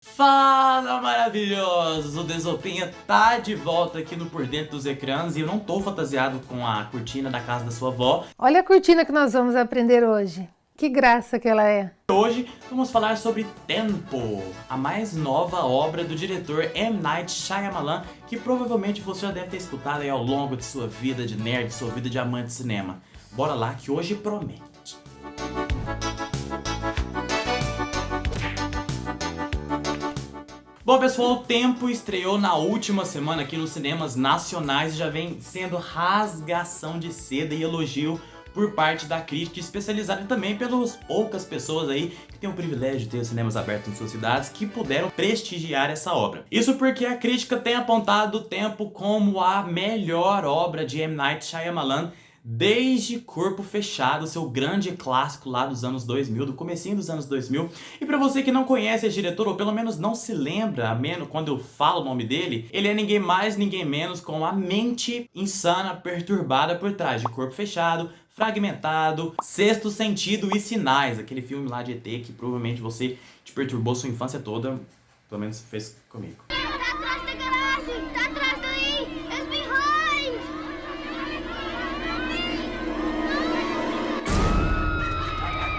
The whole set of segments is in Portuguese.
Fala, maravilhosos! O Desopinha tá de volta aqui no Por Dentro dos Ecrãs e eu não tô fantasiado com a cortina da casa da sua avó. Olha a cortina que nós vamos aprender hoje. Que graça que ela é. Hoje vamos falar sobre Tempo, a mais nova obra do diretor M. Night Shyamalan, que provavelmente você já deve ter escutado aí ao longo de sua vida de nerd, sua vida de amante de cinema. Bora lá que hoje promete. Bom, pessoal, o Tempo estreou na última semana aqui nos cinemas nacionais e já vem sendo rasgação de seda e elogio por parte da crítica especializada e também pelas poucas pessoas aí que têm o privilégio de ter os cinemas abertos em suas cidades que puderam prestigiar essa obra. Isso porque a crítica tem apontado o Tempo como a melhor obra de M. Night Shyamalan desde Corpo Fechado, seu grande clássico lá dos anos 2000, do comecinho dos anos 2000. E pra você que não conhece esse diretor, ou pelo menos não se lembra, a menos quando eu falo o nome dele, ele é ninguém mais, ninguém menos com a mente insana, perturbada por trás de Corpo Fechado, Fragmentado, Sexto Sentido e Sinais, aquele filme lá de ET que provavelmente você te perturbou sua infância toda, pelo menos fez comigo. Tá atrás da garagem! Tá atrás daí! It's behind!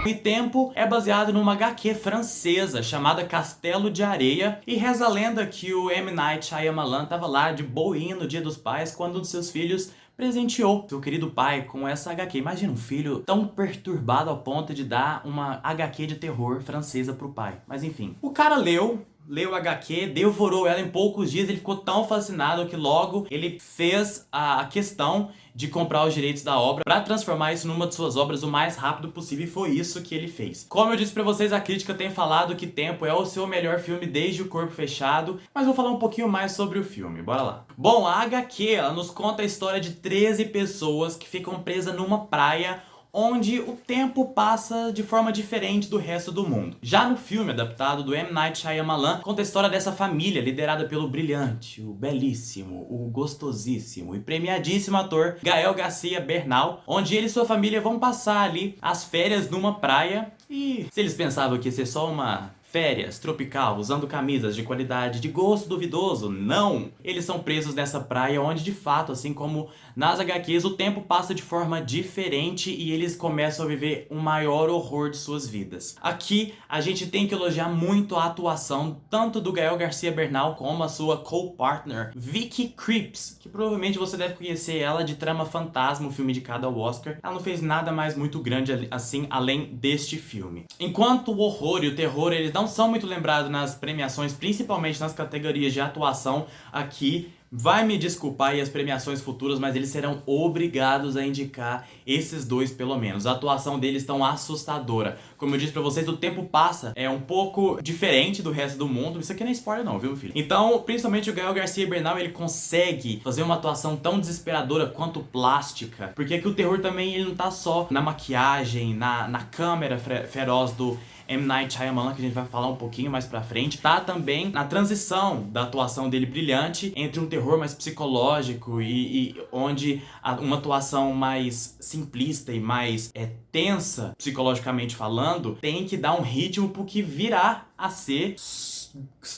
E Tempo é baseado numa HQ francesa chamada Castelo de Areia e reza a lenda que o M. Night Shyamalan tava lá de boinha no Dia dos Pais quando um dos seus filhos presenteou seu querido pai com essa HQ. Imagina um filho tão perturbado ao ponto de dar uma HQ de terror francesa pro pai. Mas enfim, o cara leu a HQ, devorou ela em poucos dias, ele ficou tão fascinado que logo ele fez a questão de comprar os direitos da obra para transformar isso numa de suas obras o mais rápido possível, e foi isso que ele fez. Como eu disse pra vocês, a crítica tem falado que Tempo é o seu melhor filme desde O Corpo Fechado, mas vou falar um pouquinho mais sobre o filme, bora lá. Bom, a HQ, ela nos conta a história de 13 pessoas que ficam presas numa praia onde o tempo passa de forma diferente do resto do mundo. Já no filme adaptado do M. Night Shyamalan, conta a história dessa família liderada pelo brilhante, o belíssimo, o gostosíssimo e premiadíssimo ator Gael Garcia Bernal, onde ele e sua família vão passar ali as férias numa praia. E se eles pensavam que ia ser só uma férias, tropical, usando camisas de qualidade de gosto duvidoso, não! Eles são presos nessa praia onde, de fato, assim como nas HQs, o tempo passa de forma diferente e eles começam a viver o maior horror de suas vidas. Aqui, a gente tem que elogiar muito a atuação tanto do Gael Garcia Bernal como a sua co-partner, Vicky Krieps, que provavelmente você deve conhecer ela de Trama Fantasma, o filme indicado ao Oscar. Ela não fez nada mais muito grande assim, além deste filme. Enquanto o horror e o terror, eles não são muito lembrados nas premiações, principalmente nas categorias de atuação, aqui vai me desculpar aí as premiações futuras, mas eles serão obrigados a indicar esses dois pelo menos. A atuação deles tão assustadora. Como eu disse pra vocês, o tempo passa é um pouco diferente do resto do mundo. Isso aqui não é spoiler não, viu, filho? Então, principalmente o Gael Garcia Bernal, ele consegue fazer uma atuação tão desesperadora quanto plástica. Porque aqui o terror também ele não tá só na maquiagem, na câmera feroz do M. Night Shyamalan, que a gente vai falar um pouquinho mais pra frente, tá também na transição da atuação dele brilhante entre um terror mais psicológico e onde uma atuação mais simplista e mais tensa, psicologicamente falando, tem que dar um ritmo pro que virá a ser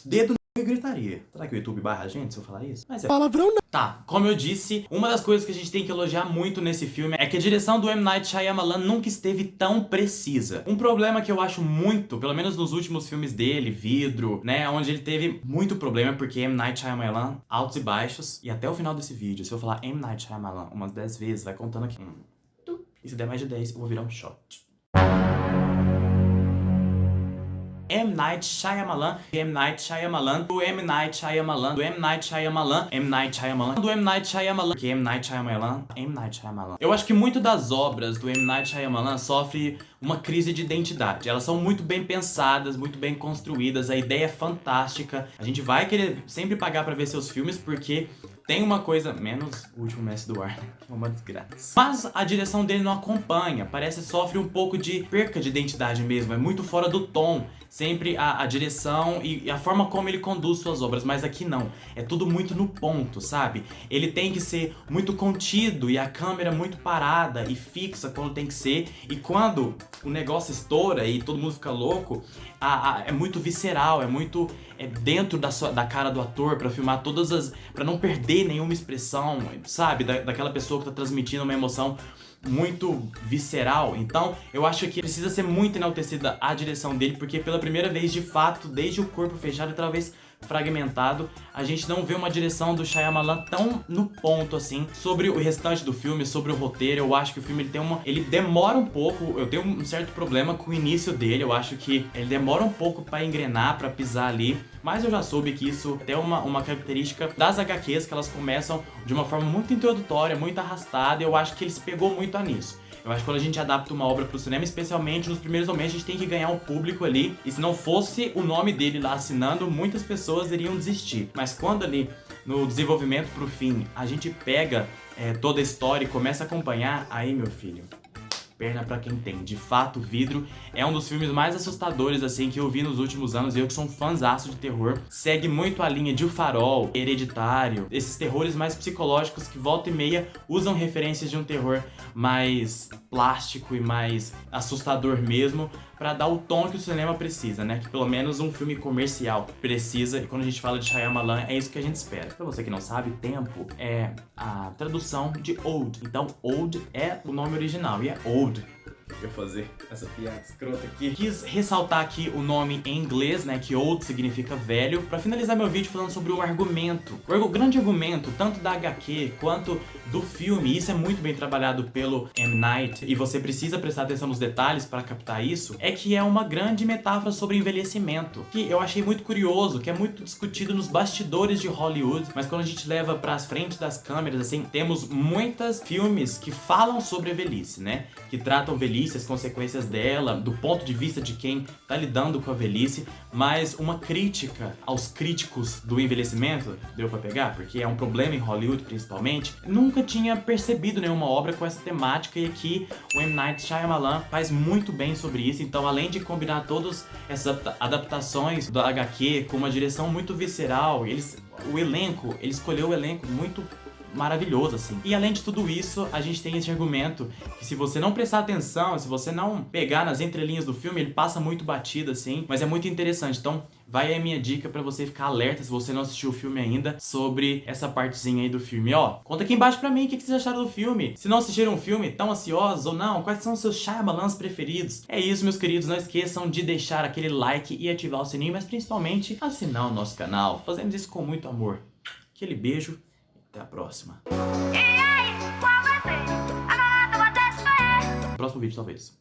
dedo e gritaria. Será que o YouTube barra a gente se eu falar isso? Mas é palavrão não. Tá, como eu disse, uma das coisas que a gente tem que elogiar muito nesse filme é que a direção do M. Night Shyamalan nunca esteve tão precisa. Um problema que eu acho muito, pelo menos nos últimos filmes dele, Vidro, né, onde ele teve muito problema, porque M. Night Shyamalan, altos e baixos, e até o final desse vídeo, se eu falar M. Night Shyamalan umas 10 vezes, vai contando aqui. E se der mais de 10, eu vou virar um shot. M. Night Shyamalan, M. Night Shyamalan, do M. Night Shyamalan, do M. Night Shyamalan, M. Night Shyamalan, do M. Night Shyamalan, M. Night Shyamalan, M. Night Shyamalan. Eu acho que muito das obras do M. Night Shyamalan sofre uma crise de identidade. Elas são muito bem pensadas, muito bem construídas, a ideia é fantástica. A gente vai querer sempre pagar pra ver seus filmes porque tem uma coisa, menos O Último Mestre do Ar, que é uma desgraça. Mas a direção dele não acompanha, parece que sofre um pouco de perca de identidade mesmo, é muito fora do tom. Sempre a direção e a forma como ele conduz suas obras, mas aqui não. É tudo muito no ponto, sabe? Ele tem que ser muito contido e a câmera muito parada e fixa quando tem que ser. E quando o negócio estoura e todo mundo fica louco, é muito visceral, é muito dentro da cara do ator, pra filmar pra não perder nenhuma expressão, sabe? Daquela pessoa que tá transmitindo uma emoção muito visceral. Então eu acho que precisa ser muito enaltecida a direção dele, porque pela primeira vez, de fato, desde O Corpo Fechado e talvez Fragmentado, a gente não vê uma direção do Shyamalan tão no ponto assim sobre o restante do filme, sobre o roteiro. Eu acho que o filme ele demora um pouco. Eu tenho um certo problema com o início dele. Eu acho que ele demora um pouco pra engrenar, pra pisar ali, mas eu já soube que isso é uma característica das HQs, que elas começam de uma forma muito introdutória, muito arrastada, e eu acho que ele se pegou muito nisso. Eu acho que quando a gente adapta uma obra pro cinema, especialmente nos primeiros momentos, a gente tem que ganhar um público ali. E se não fosse o nome dele lá assinando, muitas pessoas iriam desistir. Mas quando ali, no desenvolvimento pro fim, a gente pega toda a história e começa a acompanhar, aí, meu filho, perna pra quem tem. De fato, Vidro é um dos filmes mais assustadores, assim, que eu vi nos últimos anos. Eu que sou um fãzaço de terror. Segue muito a linha de O Farol, Hereditário, esses terrores mais psicológicos que volta e meia usam referências de um terror mais plástico e mais assustador mesmo, pra dar o tom que o cinema precisa, né? Que pelo menos um filme comercial precisa. E quando a gente fala de Shyamalan, é isso que a gente espera. Pra você que não sabe, tempo é a tradução de old. Então, old é o nome original e é old. Eu fazer essa piada escrota aqui. Quis ressaltar aqui o nome em inglês, né, que old significa velho, pra finalizar meu vídeo falando sobre o argumento. O grande argumento, tanto da HQ quanto do filme, isso é muito bem trabalhado pelo M. Night, e você precisa prestar atenção nos detalhes para captar isso, é que é uma grande metáfora sobre envelhecimento, que eu achei muito curioso, que é muito discutido nos bastidores de Hollywood, mas quando a gente leva para as frentes das câmeras, assim, temos muitos filmes que falam sobre a velhice, né, que tratam velhice, as consequências dela, do ponto de vista de quem tá lidando com a velhice, mas uma crítica aos críticos do envelhecimento, deu pra pegar? Porque é um problema em Hollywood, principalmente. Nunca tinha percebido nenhuma obra com essa temática, e aqui o M. Night Shyamalan faz muito bem sobre isso. Então, além de combinar todas essas adaptações do HQ com uma direção muito visceral, ele escolheu o elenco muito maravilhoso, assim. E além de tudo isso, a gente tem esse argumento que, se você não prestar atenção, se você não pegar nas entrelinhas do filme, ele passa muito batido, assim, mas é muito interessante. Então, vai aí a minha dica pra você ficar alerta, se você não assistiu o filme ainda, sobre essa partezinha aí do filme. Ó, conta aqui embaixo pra mim o que vocês acharam do filme. Se não assistiram o filme, tão ansiosos ou não, quais são os seus Shyamalans preferidos? É isso, meus queridos, não esqueçam de deixar aquele like e ativar o sininho, mas principalmente assinar o nosso canal. Fazemos isso com muito amor. Aquele beijo. Até a próxima. Próximo vídeo, talvez.